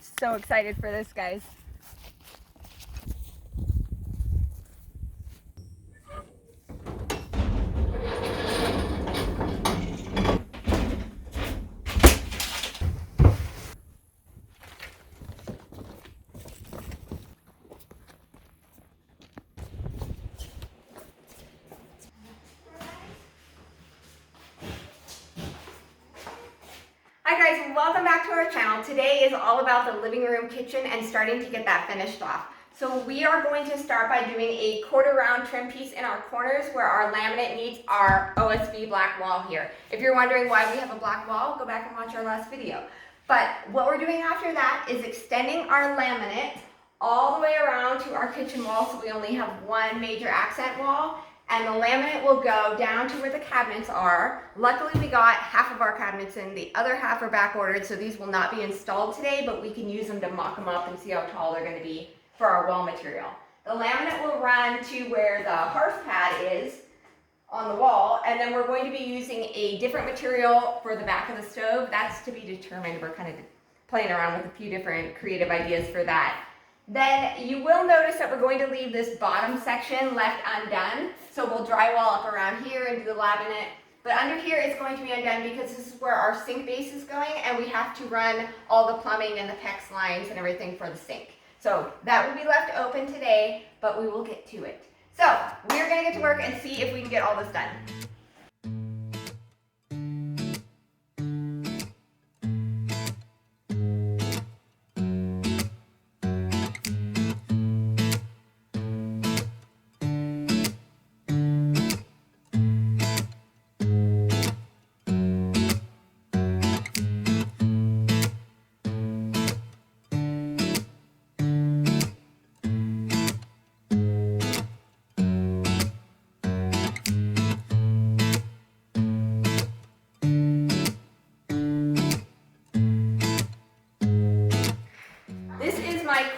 so excited for this, guys. Hi guys, and welcome back to our channel. Today is all about the living room kitchen and starting to get that finished off. So we are going to start by doing a quarter round trim piece in our corners where our laminate meets our OSB black wall here. If you're wondering why we have a black wall, go back and watch our last video. But what we're doing after that is extending our laminate all the way around to our kitchen wall, so we only have one major accent wall. And the laminate will go down to where the cabinets are. Luckily, we got half of our cabinets in, the other half are back ordered, so these will not be installed today, but we can use them to mock them up and see how tall they're gonna be for our wall material. The laminate will run to where the hearth pad is on the wall, and then we're going to be using a different material for the back of the stove. That's to be determined. We're kind of playing around with a few different creative ideas for that. Then you will notice that we're going to leave this bottom section left undone. So we'll drywall up around here and do the laminate. But under here it's going to be undone because this is where our sink base is going, and we have to run all the plumbing and the PEX lines and everything for the sink. So that will be left open today, but we will get to it. So we're going to get to work and see if we can get all this done.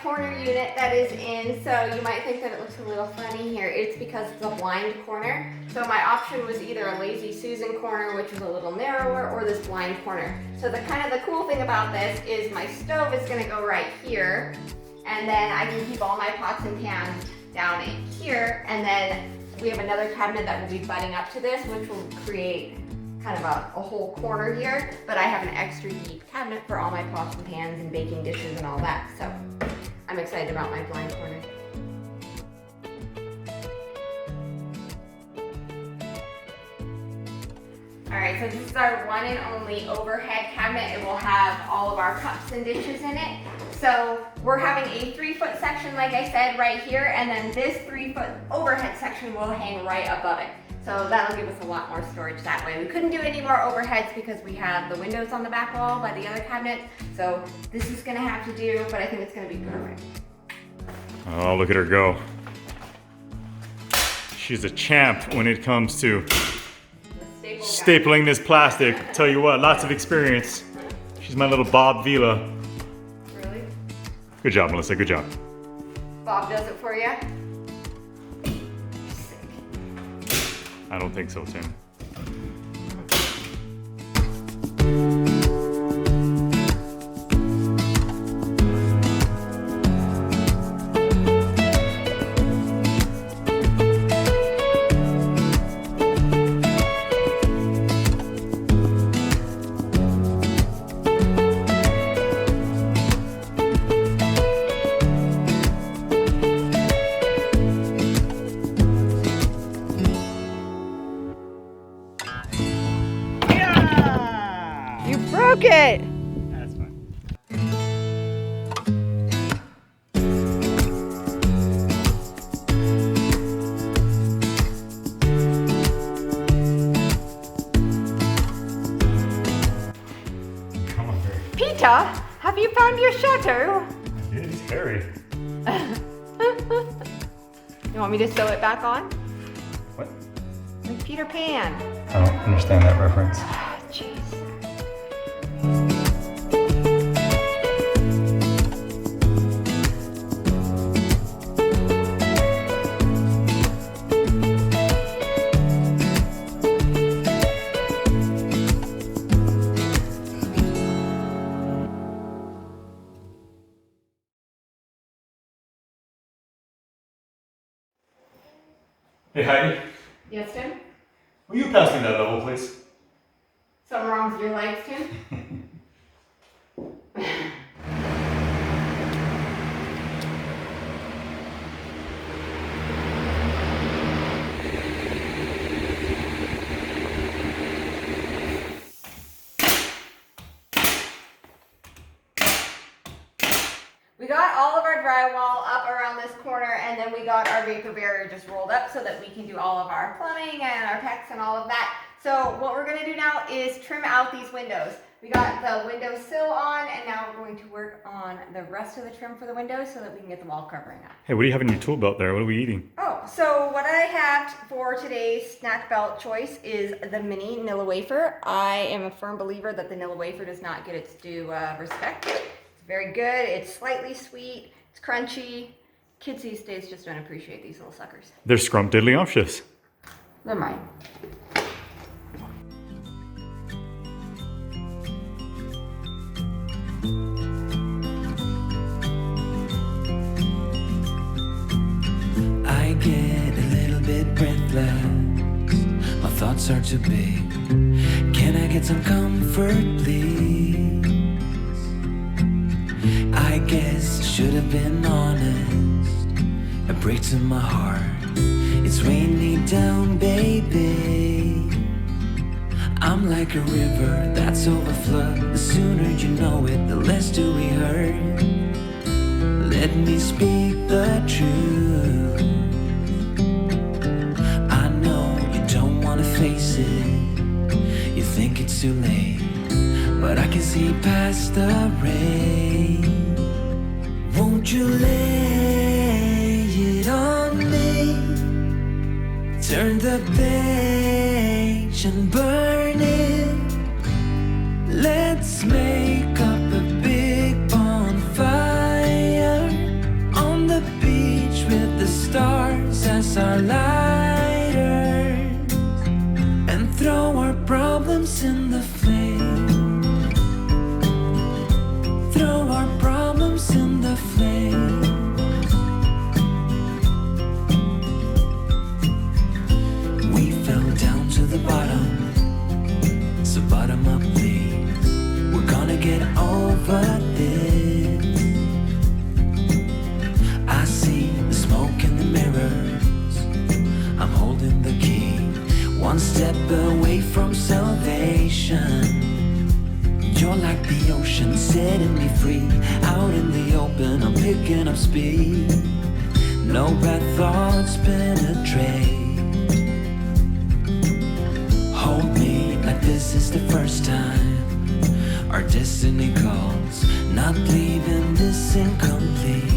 Corner unit that is in, so you might think that it looks a little funny here. It's because it's a blind corner. So my option was either a Lazy Susan corner, which is a little narrower, or this blind corner. So the cool thing about this is my stove is going to go right here, and then I can keep all my pots and pans down in here, and then we have another cabinet that will be butting up to this, which will create kind of a whole corner here, but I have an extra deep cabinet for all my pots and pans and baking dishes and all that. So I'm excited about my blind corner. Alright, so this is our one and only overhead cabinet. It will have all of our cups and dishes in it. So we're having a 3-foot section, like I said, right here, and then this 3-foot overhead section will hang right above it. So that'll give us a lot more storage that way. We couldn't do any more overheads because we have the windows on the back wall by the other cabinet. So this is gonna have to do, but I think it's gonna be perfect. Oh, look at her go. She's a champ when it comes to stapling this plastic. Tell you what, lots of experience. She's my little Bob Vila. Really? Good job, Melissa, good job. Bob does it for you? I don't think so, Tim. Broke it! That's fine. Come on, Ferry. Peter, have you found your chateau? Yeah, he's Ferry. You want me to sew it back on? What? Like Peter Pan. I don't understand that reference. Jeez. Hey Heidi, Yes, Tim? will you pass me that level, please? Something wrong with your legs, Tim? We got all of our drywall up around this corner, and then we got our vapor barrier just rolled up so that we can do all of our plumbing and our PEX and all of that. So what we're gonna do now is trim out these windows. We got the window sill on, and now we're going to work on the rest of the trim for the windows so that we can get the wall covering up. Hey, what do you have in your tool belt there? What are we eating? Oh, so what I have for today's snack belt choice is the mini Nilla wafer. I am a firm believer that the Nilla wafer does not get its due respect. It's very good, it's slightly sweet, it's crunchy. Kids these days just don't appreciate these little suckers. They're scrumptiddlyumptious. They're mine. I get a little bit breathless. My thoughts are too big. Can I get some comfort, please? I guess I should have been honest. It breaks in my heart. It's weighing me down, baby. I'm like a river that's overflowed. The sooner you know it, the less do we hurt. Let me speak the truth. I know you don't wanna face it. You think it's too late, but I can see past the rain. Won't you lay it on me? Turn the page and burn it. Let's make up a big bonfire on the beach with the stars as our lighters, and throw our problems in the flame. Throw our problems in the flame. We fell down to the bottom, so bottom up please. We're gonna get over this. I see the smoke in the mirrors. I'm holding the key, one step away from salvation. You're like the ocean, setting me free. Out in the open, I'm picking up speed. No bad thoughts penetrate. Hold me like this is the first time. Our destiny calls, not leaving this incomplete.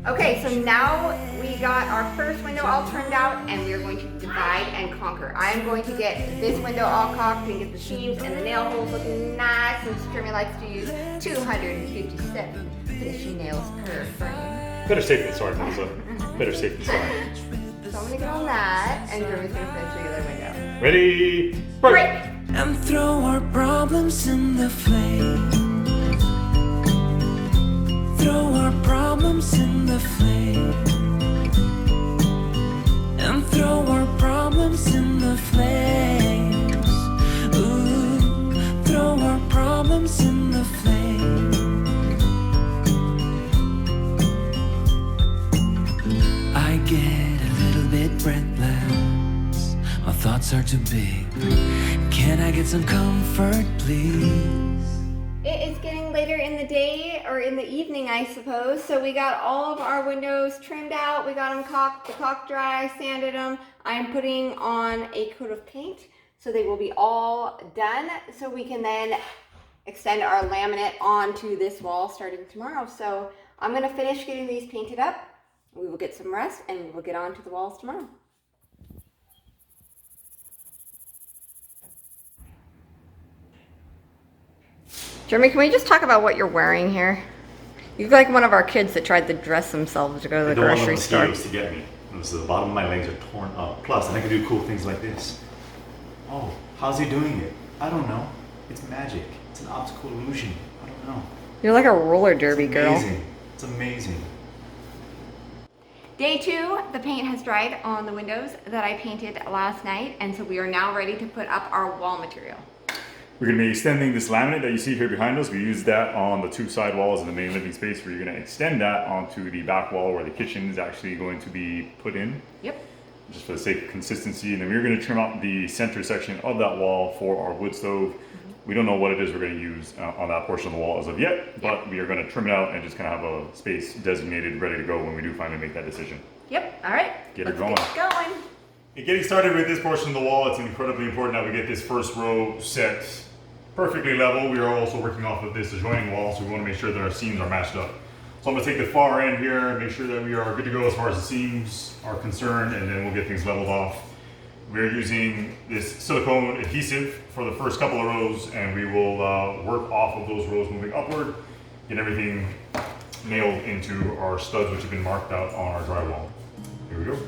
Okay, so now we got our first window all turned out, and we are going to divide and conquer. I'm going to get this window all caulked and get the seams and the nail holes looking nice, and Jeremy likes to use 257 finishing nails per frame. Better safe than sorry, Melissa. Better safe than sorry. So I'm gonna get on that, and Jeremy's gonna finish the other window. Ready? Break! And throw our problems in the flame. Throw our problems in the flame. And throw our problems in the flames. Ooh, throw our problems in the flame. I get a little bit breathless. My thoughts are too big. Can I get some comfort, please? It is getting later in the day, or in the evening, I suppose. So we got all of our windows trimmed out. We got them caulked, the caulk dry, sanded them. I'm putting on a coat of paint, so they will be all done. So we can then extend our laminate onto this wall starting tomorrow. So I'm gonna finish getting these painted up. We will get some rest, and we'll get on to the walls tomorrow. Jeremy, can we just talk about what you're wearing here? You look like one of our kids that tried to dress themselves to go to the grocery store. To get me. So the bottom of my legs are torn up. Plus, I can do cool things like this. Oh, how's he doing it? I don't know. It's magic. It's an optical illusion. I don't know. You're like a roller derby It's girl. amazing. It's amazing. Day 2, the paint has dried on the windows that I painted last night, and so we are now ready to put up our wall material. We're going to be extending this laminate that you see here behind us. We use that on the 2 side walls in the main living space. We're going to extend that onto the back wall where the kitchen is actually going to be put in. Yep. Just for the sake of consistency. And then we're going to trim out the center section of that wall for our wood stove. We don't know what it is we're going to use on that portion of the wall as of yet, but we are going to trim it out and just kind of have a space designated, ready to go when we do finally make that decision. Yep. All right. Get it Let's going. Get going. In getting started with this portion of the wall, it's incredibly important that we get this first row set perfectly level. We are also working off of this adjoining wall, so we want to make sure that our seams are matched up. So I'm going to take the far end here and make sure that we are good to go as far as the seams are concerned, and then we'll get things leveled off. We're using this silicone adhesive for the first couple of rows, and we will work off of those rows moving upward, get everything nailed into our studs, which have been marked out on our drywall. Here we go.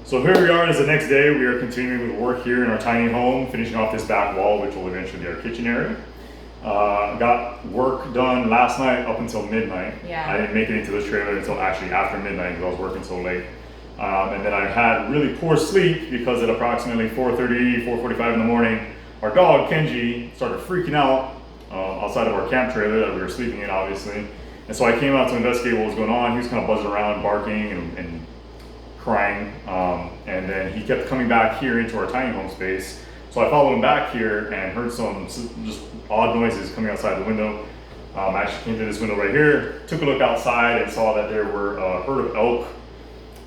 So here we are, it's the next day. We are continuing with work here in our tiny home, finishing off this back wall, which will eventually be our kitchen area. Got work done last night up until midnight. Yeah. I didn't make it into this trailer until actually after midnight because I was working so late. And then I had really poor sleep because at approximately 4:30, 4:45 in the morning, our dog, Kenji, started freaking out outside of our camp trailer that we were sleeping in, obviously. And so I came out to investigate what was going on. He was kind of buzzing around, barking and crying. And then he kept coming back here into our tiny home space. So I followed him back here and heard some just odd noises coming outside the window. I actually came through this window right here, took a look outside and saw that there were a herd of elk.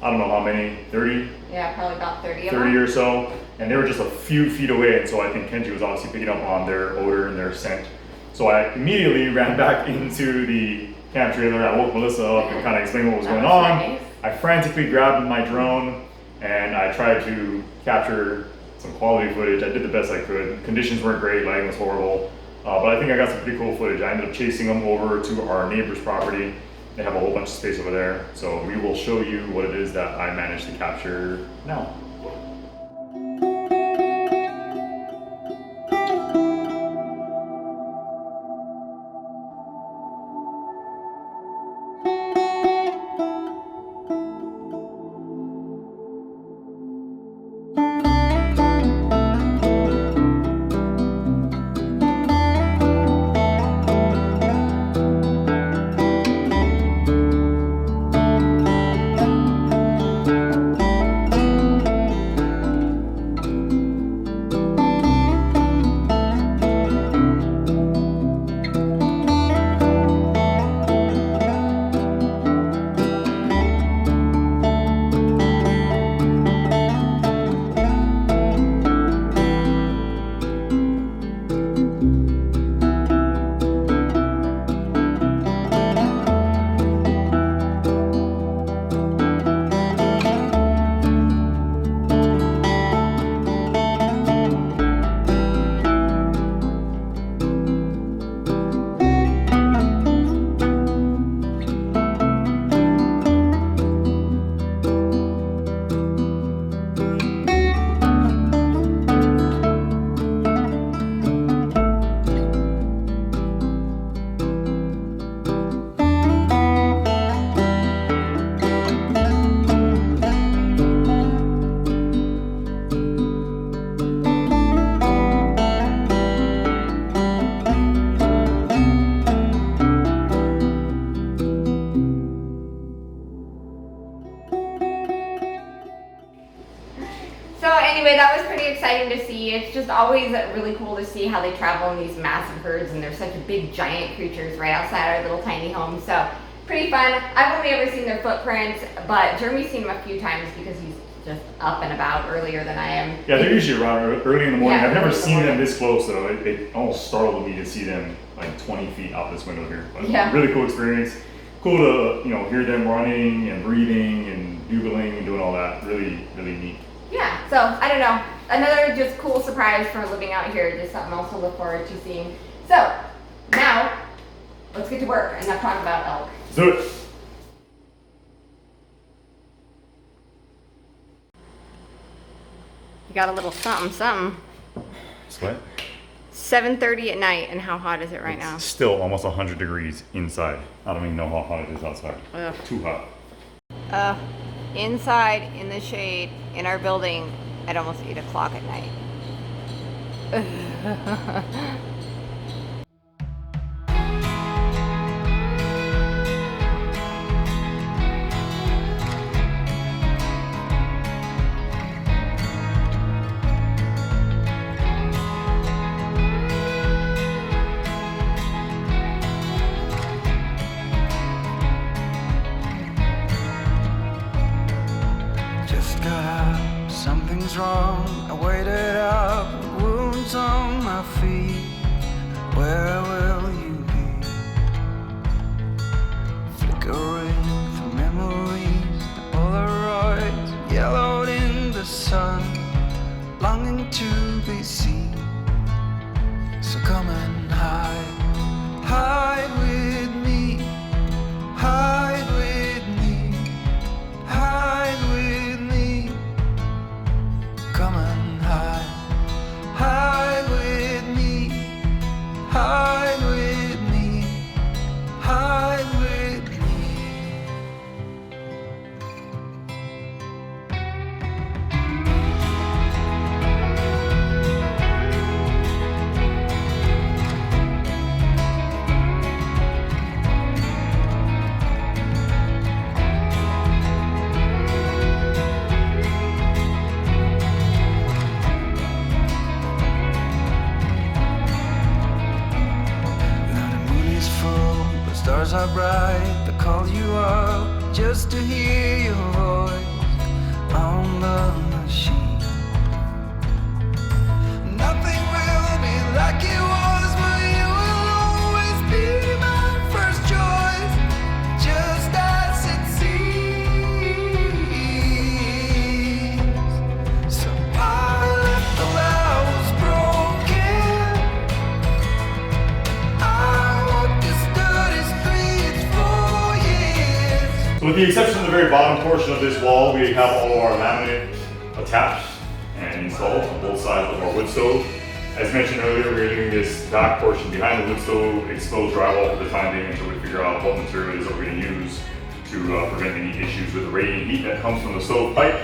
I don't know how many, 30? Yeah, probably about 30 of 30 them. or so. And they were just a few feet away, and so I think Kenji was obviously picking up on their odor and their scent. So I immediately ran back into the camp trailer. I woke Melissa up and kind of explained what was going on. Nice. I frantically grabbed my drone and I tried to capture some quality footage. I did the best I could. Conditions weren't great, lighting was horrible. But I think I got some pretty cool footage. I ended up chasing them over to our neighbor's property. They have a whole bunch of space over there. So we will show you what it is that I managed to capture now. So anyway, that was pretty exciting to see. It's just always really cool to see how they travel in these massive herds, and they're such big giant creatures right outside our little tiny home. So pretty fun. I've only ever seen their footprints, but Jeremy's seen them a few times because he's just up and about earlier than I am. Yeah, they're usually around early in the morning. Yeah, I've never early in the seen them morning. this close though. It almost startled me to see them like 20 feet out this window here. But Yeah. really cool experience. Cool to hear them running and breathing and bugling and doing all that. Really, really neat. Yeah, so I don't know. Another just cool surprise for living out here. Just something else to look forward to seeing. So now let's get to work and not talk about elk. Let's do it. You got a little something. It's what? 7:30 at night, and how hot is it right now? It's still almost 100 degrees inside. I don't even know how hot it is outside. Ugh. Too hot. Inside in the shade in our building at almost 8 o'clock at night. Just got up, something's wrong. I waited up, wounds on my feet. Where will you be? Flickering through memories, the Polaroids yellowed in the sun, longing to be seen. So come and hide with me, hide with me, hide with me. Come and hide with me, hide with me. stars are bright, they call you up just to hear your voice on the machine. Nothing will be like it was, but you will always be my first choice, just as it seems. So I left the vows broken. I walked this dirty streets for years. So with the exception of the very bottom portion of this wall, we have all of our laminate attached and installed on both sides of our wood stove. As mentioned earlier, we're doing this back portion behind the wood stove, exposed drywall for the time being until we figure out what material it is that we're going to use to prevent any issues with the radiant heat that comes from the stove pipe.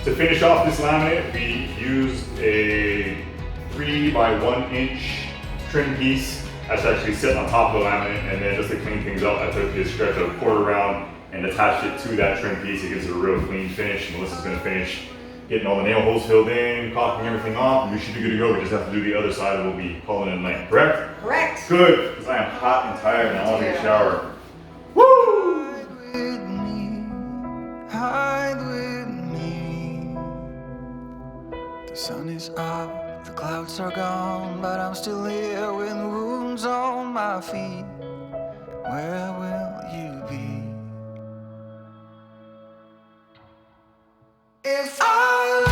To finish off this laminate, we used a 3 by 1 inch trim piece that's actually set on top of the laminate, and then just to clean things up, I took this stretch of quarter round and attached it to that trim piece. It gives it a real clean finish. Melissa's going to finish getting all the nail holes filled in, caulking everything off, and we should be good to go. We just have to do the other side and we'll be calling it a night, correct? Correct. Good, because I am hot and tired and I want to take a shower. Woo! Hide with me. The sun is up, the clouds are gone, but I'm still here with wounds on my feet. Where will you be? If I